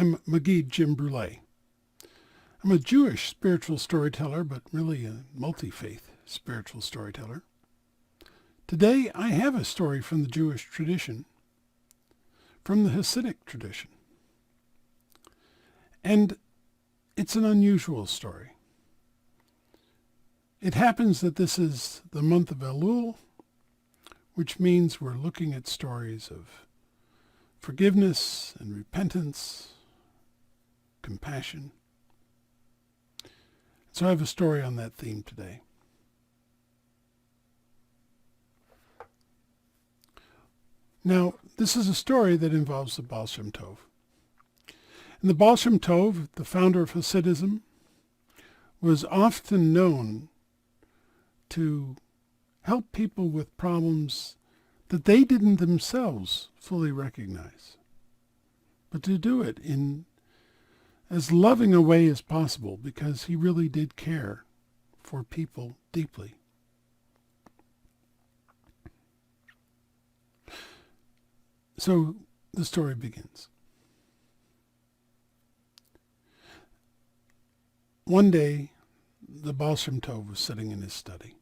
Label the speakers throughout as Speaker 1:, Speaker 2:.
Speaker 1: I'm Magid Jim Brule. I'm a Jewish spiritual storyteller, but really a multi-faith spiritual storyteller. Today, I have a story from the Jewish tradition, from the Hasidic tradition. And it's an unusual story. It happens that this is the month of Elul, which means we're looking at stories of forgiveness and repentance, compassion. So I have a story on that theme today. Now, this is a story that involves the Baal Shem Tov. And the Baal Shem Tov, the founder of Hasidism, was often known to help people with problems that they didn't themselves fully recognize, but to do it in as loving a way as possible, because he really did care for people deeply. So the story begins. One day, the Baal Shem Tov was sitting in his study,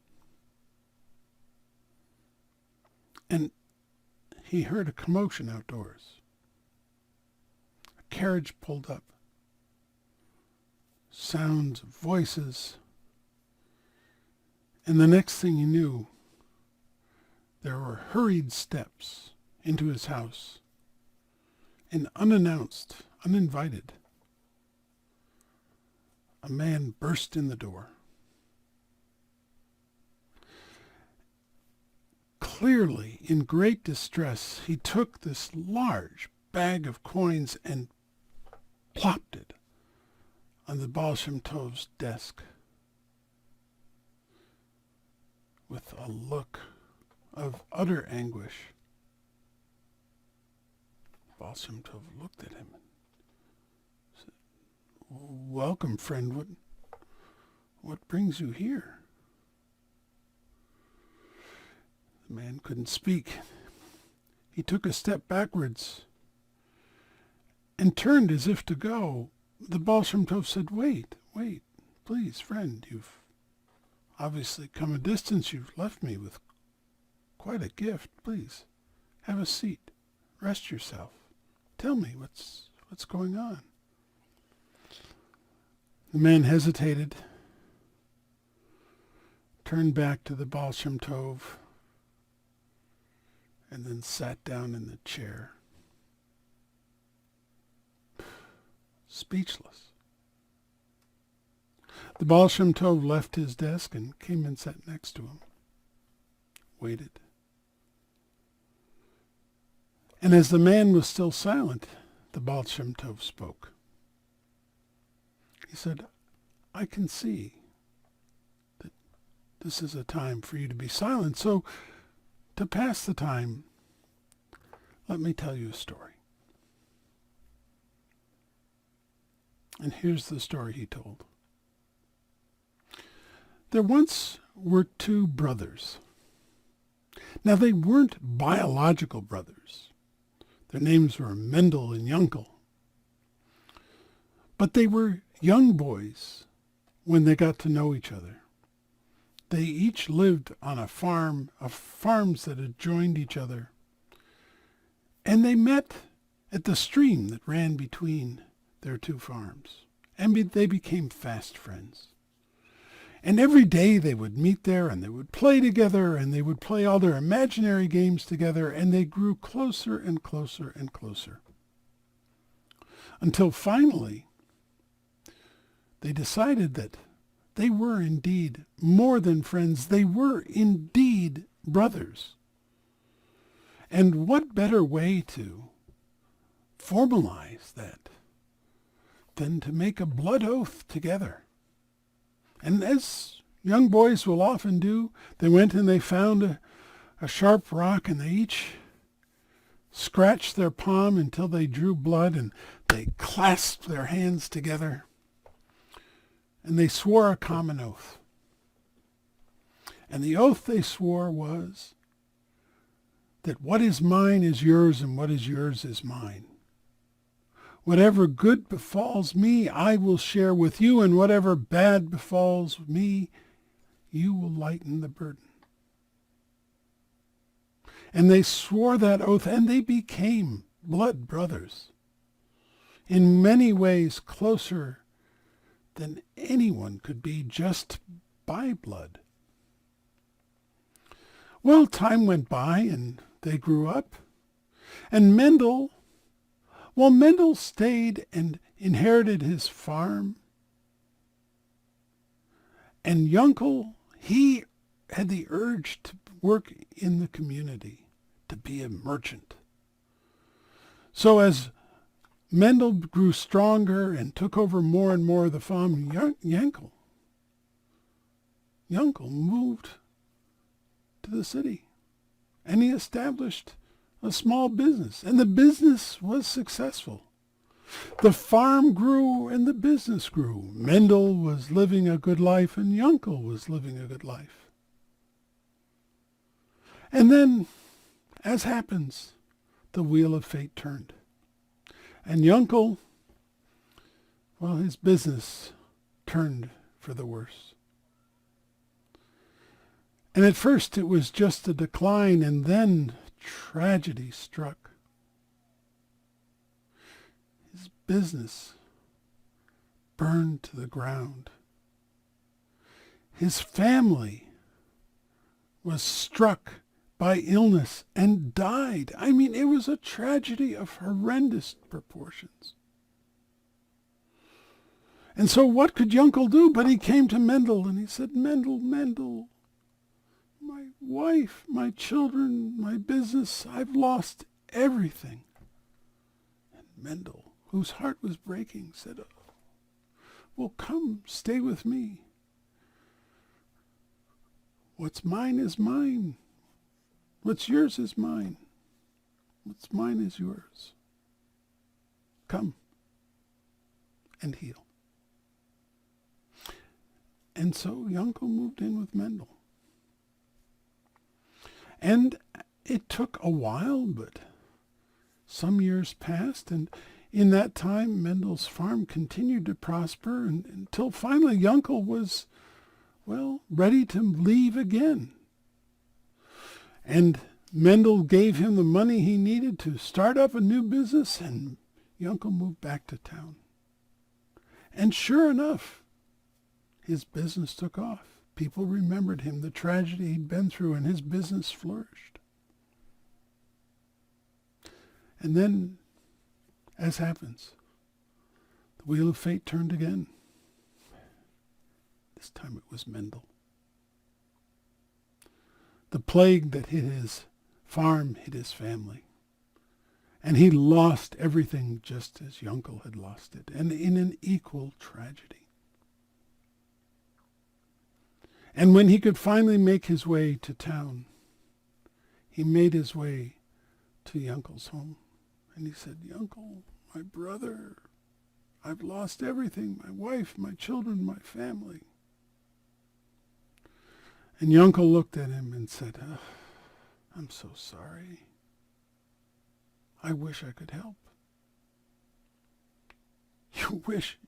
Speaker 1: and he heard a commotion outdoors. A carriage pulled up. Sounds of voices. And the next thing he knew, there were hurried steps into his house. And unannounced, uninvited, a man burst in the door. Clearly in great distress, he took this large bag of coins and plopped it on the Baal Shem Tov's desk with a look of utter anguish. Baal Shem Tov looked at him and said, "Welcome, friend. What brings you here?" The man couldn't speak. He took a step backwards and turned as if to go. The Baal Shem Tov said, wait, please, friend, you've obviously come a distance. You've left me with quite a gift. Please, have a seat. Rest yourself. Tell me what's going on. The man hesitated, turned back to the Baal Shem Tov, and then sat down in the chair, speechless. The Baal Shem Tov left his desk and came and sat next to him, waited. And as the man was still silent, the Baal Shem Tov spoke. He said, "I can see that this is a time for you to be silent, so to pass the time, let me tell you a story." And here's the story he told. There once were two brothers. Now, they weren't biological brothers. Their names were Mendel and Yankel. But they were young boys when they got to know each other. They each lived on a farm, of farms that had joined each other. And they met at the stream that ran between their two farms. And they became fast friends. And every day they would meet there and they would play together and they would play all their imaginary games together, and they grew closer and closer and closer. Until finally, they decided that they were indeed more than friends. They were indeed brothers. And what better way to formalize that than to make a blood oath together? And as young boys will often do, they went and they found a sharp rock, and they each scratched their palm until they drew blood, and they clasped their hands together, and they swore a common oath. And the oath they swore was that what is mine is yours and what is yours is mine. Whatever good befalls me, I will share with you, and whatever bad befalls me, you will lighten the burden. And they swore that oath, and they became blood brothers, in many ways closer than anyone could be just by blood. Well, time went by, and they grew up, and Mendel stayed and inherited his farm. And Yunkel, he had the urge to work in the community, to be a merchant. So as Mendel grew stronger and took over more and more of the farm, Yunkel moved to the city, and he established a small business, and the business was successful. The farm grew and the business grew. Mendel was living a good life, and Yunkel was living a good life. And then, as happens, the wheel of fate turned. And Yunkel, well, his business turned for the worse. And at first it was just a decline, and then tragedy struck. His business burned to the ground. His family was struck by illness and died. I mean, it was a tragedy of horrendous proportions. And so what could Yunkel do? But he came to Mendel and he said, Mendel, my wife, my children, my business, I've lost everything. And Mendel, whose heart was breaking, said, oh, well, come, stay with me. What's mine is mine. What's yours is mine. What's mine is yours. Come and heal. And so Yunkel moved in with Mendel. And it took a while, but some years passed, and in that time Mendel's farm continued to prosper until finally Yunkel was, well, ready to leave again. And Mendel gave him the money he needed to start up a new business, and Yunkel moved back to town. And sure enough, his business took off. People remembered him, the tragedy he'd been through, and his business flourished. And then, as happens, the wheel of fate turned again. This time it was Mendel. The plague that hit his farm hit his family. And he lost everything just as Yunkel had lost it, and in an equal tragedy. And when he could finally make his way to town, he made his way to Yunkel's home. And he said, Yunkel, my brother, I've lost everything, my wife, my children, my family. And Yunkel looked at him and said, oh, I'm so sorry. I wish I could help. You wish?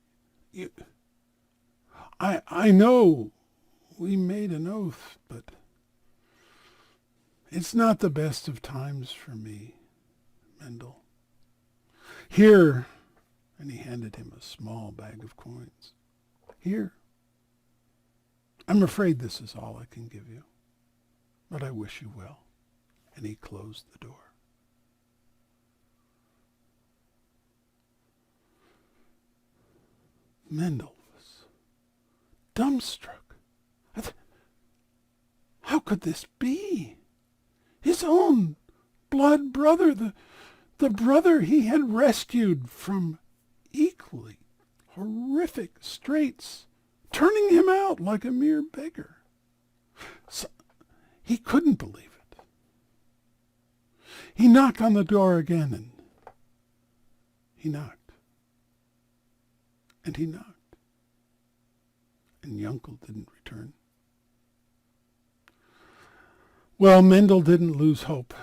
Speaker 1: I know we made an oath, but it's not the best of times for me, Mendel. Here, and he handed him a small bag of coins. Here. I'm afraid this is all I can give you, but I wish you well. And he closed the door. Mendel was dumbstruck. How could this be? His own blood brother, the brother he had rescued from equally horrific straits, turning him out like a mere beggar. So, he couldn't believe it. He knocked on the door again, and he knocked. And he knocked. And Yunkel didn't return. Well, Mendel didn't lose hope.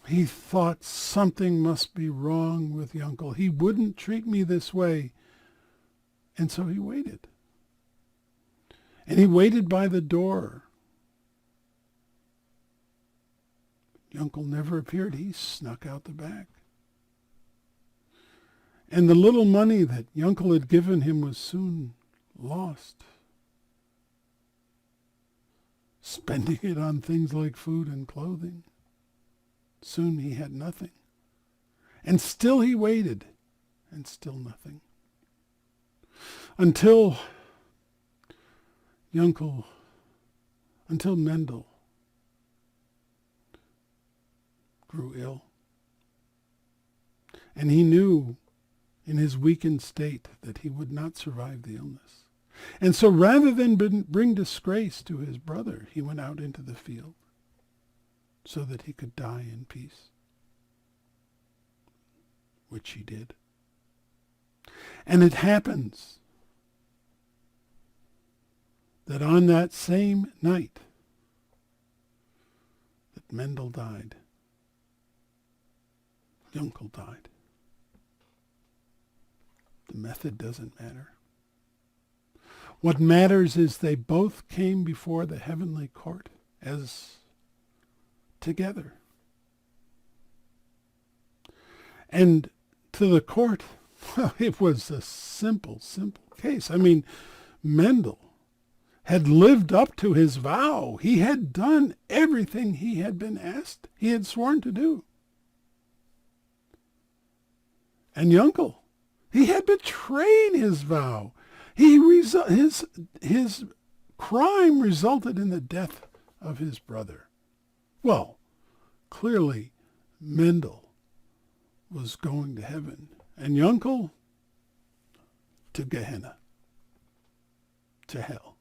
Speaker 1: He thought something must be wrong with Yunkel. He wouldn't treat me this way. And so he waited. And he waited by the door. Yunkel never appeared. He snuck out the back. And the little money that Yunkel had given him was soon lost, spending it on things like food and clothing. Soon he had nothing. And still he waited, and still nothing. Until Mendel grew ill. And he knew in his weakened state that he would not survive the illness. And so rather than bring disgrace to his brother, he went out into the field so that he could die in peace, which he did. And it happens that on that same night that Mendel died, Yunkel died. The method doesn't matter. What matters is they both came before the heavenly court as together. And to the court, well, it was a simple case. I mean, Mendel had lived up to his vow. He had done everything he had been asked, he had sworn to do. And Yunkel, he had betrayed his vow. His crime resulted in the death of his brother. Well, clearly Mendel was going to heaven, and Yunkel to Gehenna, to hell.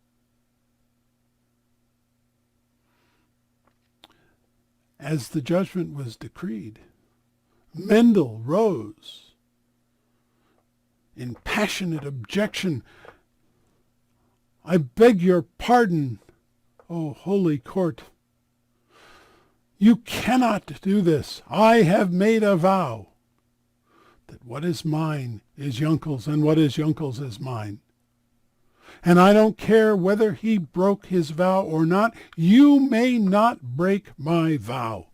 Speaker 1: As the judgment was decreed, Mendel rose in passionate objection. I beg your pardon, O holy court. You cannot do this. I have made a vow that what is mine is Yunkel's and what is Yunkel's is mine. And I don't care whether he broke his vow or not. You may not break my vow.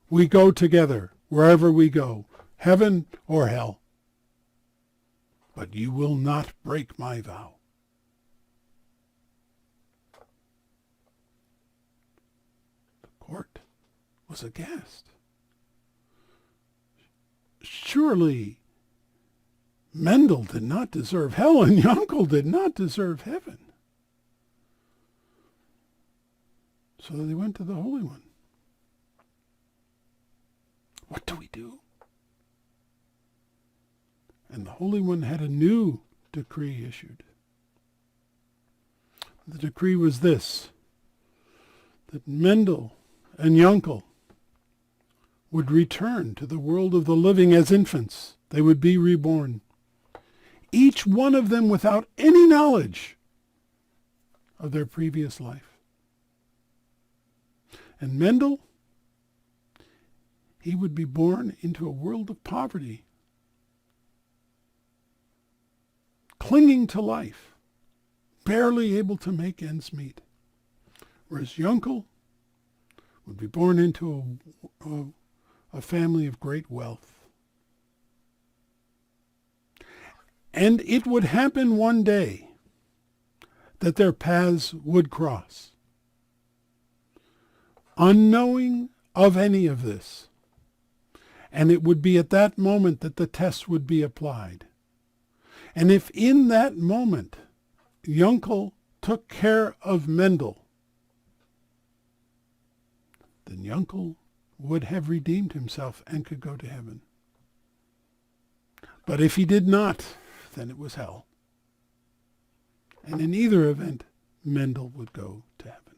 Speaker 1: We go together wherever we go, heaven or hell. But you will not break my vow. The court was aghast. Surely Mendel did not deserve hell, and Yunkel did not deserve heaven. So they went to the Holy One. What do we do? And the Holy One had a new decree issued. The decree was this, that Mendel and Yunkel would return to the world of the living as infants. They would be reborn. Each one of them without any knowledge of their previous life. And Mendel, he would be born into a world of poverty, clinging to life, barely able to make ends meet. Whereas Yunkel would be born into a family of great wealth. And it would happen one day that their paths would cross. Unknowing of any of this. And it would be at that moment that the test would be applied. And if in that moment Yunkel took care of Mendel, then Yunkel would have redeemed himself and could go to heaven. But if he did not, then it was hell. And in either event, Mendel would go to heaven.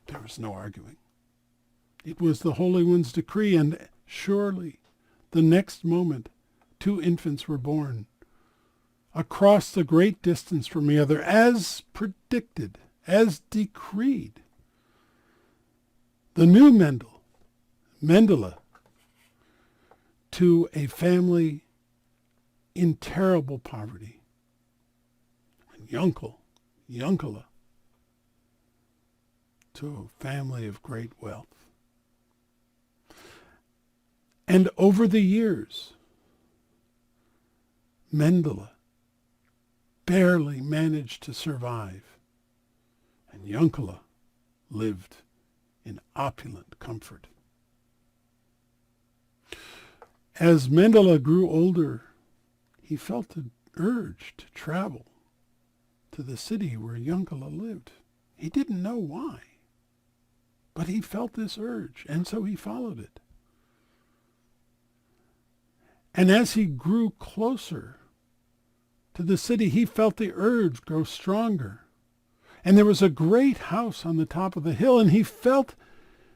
Speaker 1: There was no arguing. It was the Holy One's decree, and surely the next moment 2 infants were born across the great distance from each other, as predicted, as decreed. The new Mendel Mendele to a family in terrible poverty. And Yonkele, to a family of great wealth. And over the years, Mendele barely managed to survive, and Yonkele lived in opulent comfort. As Mendele grew older, he felt an urge to travel to the city where Yonkele lived. He didn't know why, but he felt this urge, and so he followed it. And as he grew closer to the city, he felt the urge grow stronger. And there was a great house on the top of the hill, and he felt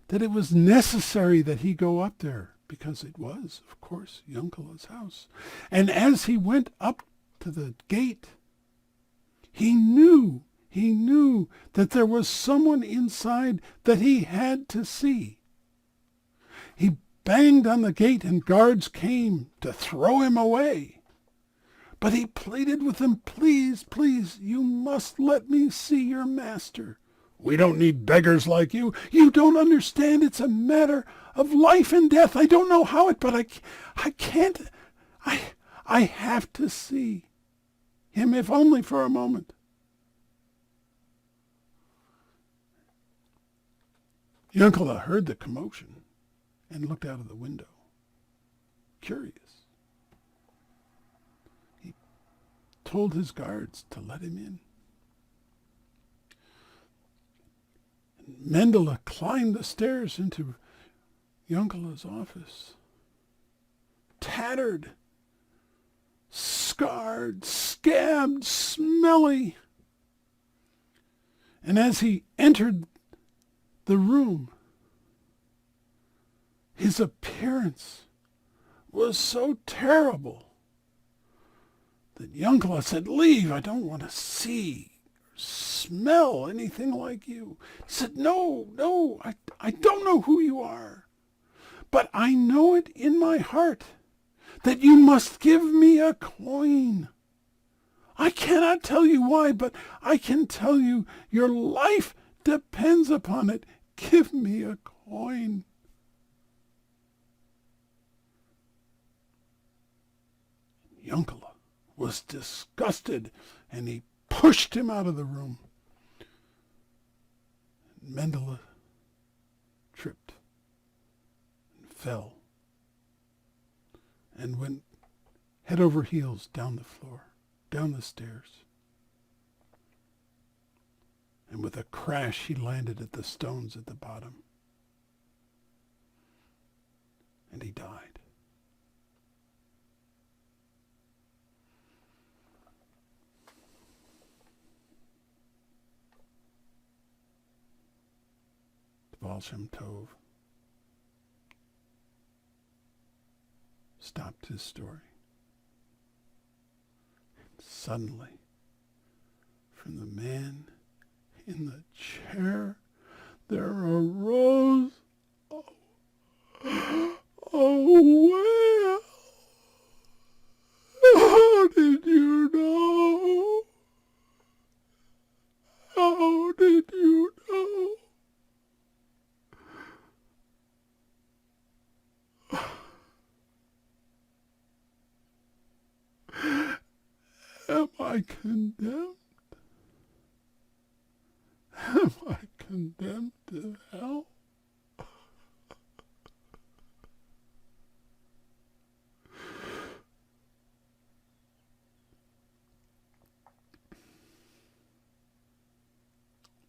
Speaker 1: that it was necessary that he go up there, because it was, of course, Yonkele's house. And as he went up to the gate, he knew that there was someone inside that he had to see. He banged on the gate, and guards came to throw him away. But he pleaded with them, "Please, please, you must let me see your master. We don't need beggars like you. You don't understand. It's a matter of life and death. I don't know how but I can't. I have to see him, if only for a moment." Yonkele heard the commotion and looked out of the window, curious. He told his guards to let him in. Mendele climbed the stairs into Yonkele's office, tattered, scarred, scabbed, smelly. And as he entered the room, his appearance was so terrible that Yonkele said, "Leave, I don't want to see or smell anything like you." He said, No, I don't know who you are, but I know it in my heart that you must give me a coin. I cannot tell you why, but I can tell you your life depends upon it. Give me a coin. Yonkele was disgusted, and he pushed him out of the room. Mendele tripped and fell and went head over heels down the floor, down the stairs. And with a crash, he landed at the stones at the bottom. And he died. Baal Shem Tov stopped his story. And suddenly, from the man in the chair, there arose a wail. How did you know? How did you know? Am I condemned? Am I condemned to hell?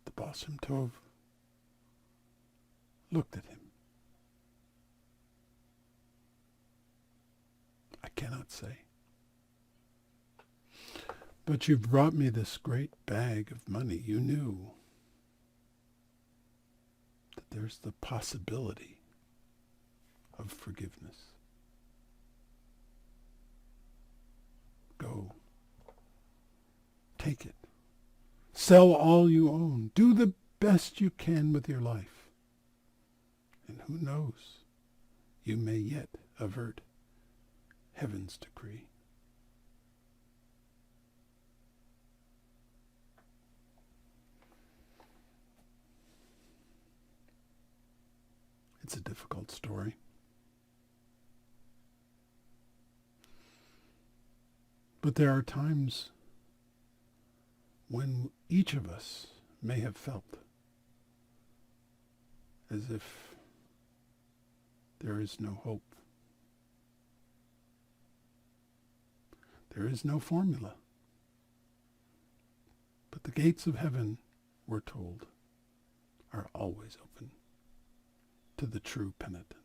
Speaker 1: The Baal Shem Tov looked at him. I cannot say. But you brought me this great bag of money. You knew that there's the possibility of forgiveness. Go. Take it. Sell all you own. Do the best you can with your life. And who knows? you may yet avert heaven's decree. It's a difficult story. But there are times when each of us may have felt as if there is no hope. There is no formula. But the gates of heaven, we're told, are always open to the true penitent.